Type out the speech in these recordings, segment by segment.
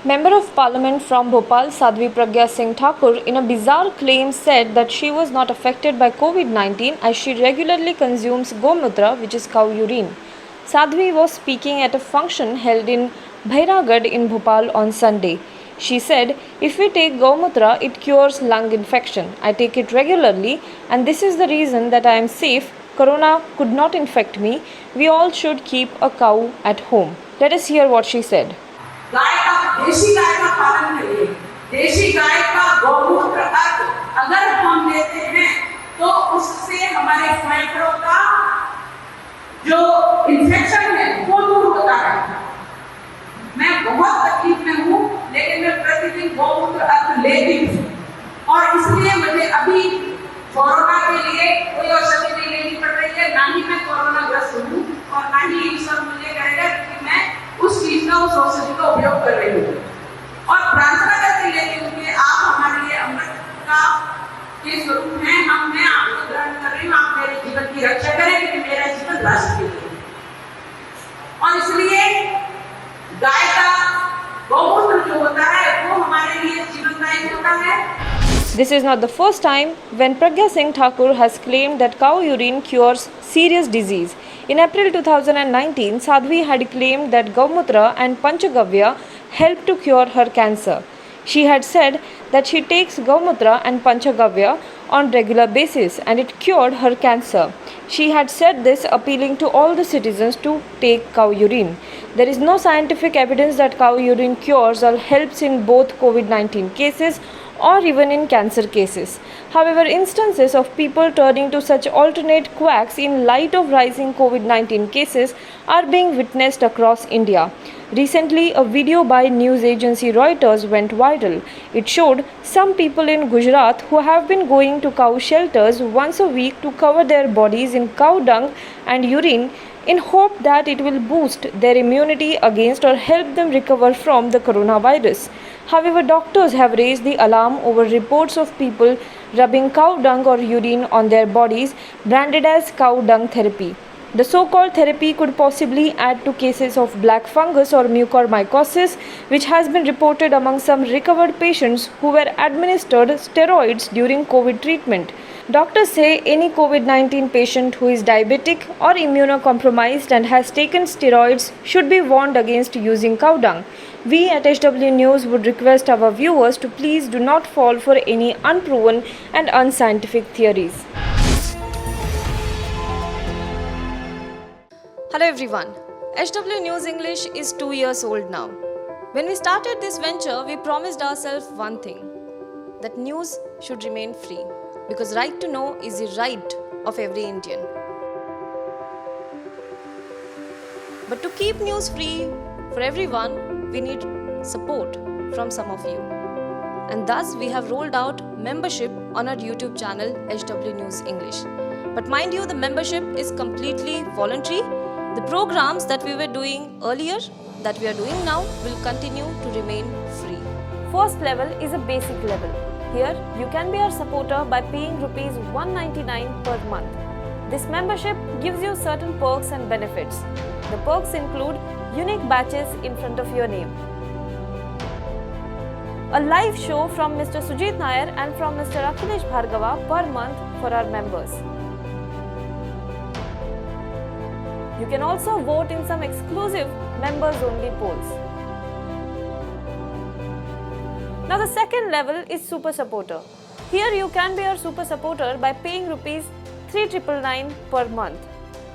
Member of Parliament from Bhopal, Sadhvi Pragya Singh Thakur, in a bizarre claim said that she was not affected by COVID-19 as she regularly consumes Gomutra, which is cow urine. Sadhvi was speaking at a function held in Bhairagad in Bhopal on Sunday. She said, "If we take Gomutra, it cures lung infection. I take it regularly and this is the reason that I am safe. Corona could not infect me. We all should keep a cow at home." Let us hear what she said. देशी गाय का पालन करिए। देशी गाय का गौमूत्र अगर हम लेते हैं तो उससे हमारे फेफड़ों का जो इन्फेक्शन है वो दूर होता है। मैं बहुत तकलीफ में हूँ, लेकिन मैं प्रतिदिन गौमूत्र लेती हूँ और इसलिए मुझे अभी कोरोना के लिए कोई औषधि नहीं लेनी पड़ रही है। ना ही मैं कोरोना ग्रस्त हूँ और ना ही ईश्वर मुझे कहेगा कि मैं उस चीज का, उस औषधि का उपयोग कर रही हूँ और प्रार्थना करके लेती हूँ कि आप हमारे लिए अमृत का के स्वरूप हैं। मैं आपको ग्रहण कर रही हूँ, आप मेरे जीवन की रक्षा करें क्योंकि मेरा जीवन राष्ट्र के लिए और इसलिए गाय का गौमूत्र जो होता है वो हमारे लिए जीवनदायी होता है। This is not the first time when Pragya Singh Thakur has claimed that cow urine cures serious disease. In April 2019, Sadhvi had claimed that Gomutra and Panchagavya helped to cure her cancer. She had said that she takes Gomutra and Panchagavya on regular basis and it cured her cancer. She had said this appealing to all the citizens to take cow urine. There is no scientific evidence that cow urine cures or helps in both COVID-19 cases or even in cancer cases. However, instances of people turning to such alternate quacks in light of rising COVID-19 cases are being witnessed across India. Recently, a video by news agency Reuters went viral. It showed some people in Gujarat who have been going to cow shelters once a week to cover their bodies in cow dung and urine in hope that it will boost their immunity against or help them recover from the coronavirus. However, doctors have raised the alarm over reports of people rubbing cow dung or urine on their bodies, branded as cow dung therapy. The so-called therapy could possibly add to cases of black fungus or mucormycosis, which has been reported among some recovered patients who were administered steroids during COVID treatment. Doctors say any COVID-19 patient who is diabetic or immunocompromised and has taken steroids should be warned against using cow dung. We at HW News would request our viewers to please do not fall for any unproven and unscientific theories. Hello everyone. HW News English is 2 years old now. When we started this venture, we promised ourselves one thing, that news should remain free, because right to know is the right of every Indian. But to keep news free for everyone, we need support from some of you. And thus we have rolled out membership on our YouTube channel HW News English. But mind you, the membership is completely voluntary. The programs that we were doing earlier, that we are doing now, will continue to remain free. First level is a basic level. Here, you can be our supporter by paying Rs 199 per month. This membership gives you certain perks and benefits. The perks include unique badges in front of your name, a live show from Mr. Sujit Nair and from Mr. Akhilesh Bhargava per month for our members. You can also vote in some exclusive members-only polls. Now the second level is Super Supporter. Here you can be our Super Supporter by paying Rs 3,999 per month.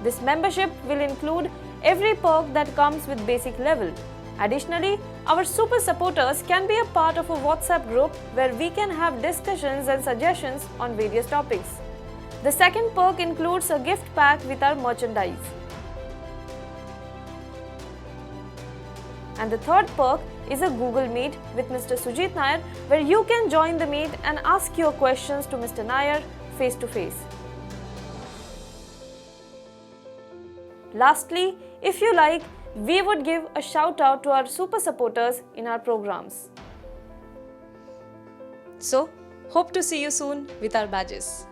This membership will include every perk that comes with basic level. Additionally, our Super Supporters can be a part of a WhatsApp group where we can have discussions and suggestions on various topics. The second perk includes a gift pack with our merchandise. And the third perk is a Google Meet with Mr. Sujit Nair, where you can join the meet and ask your questions to Mr. Nair face to face. Lastly, if you like, we would give a shout out to our super supporters in our programs. So, hope to see you soon with our badges.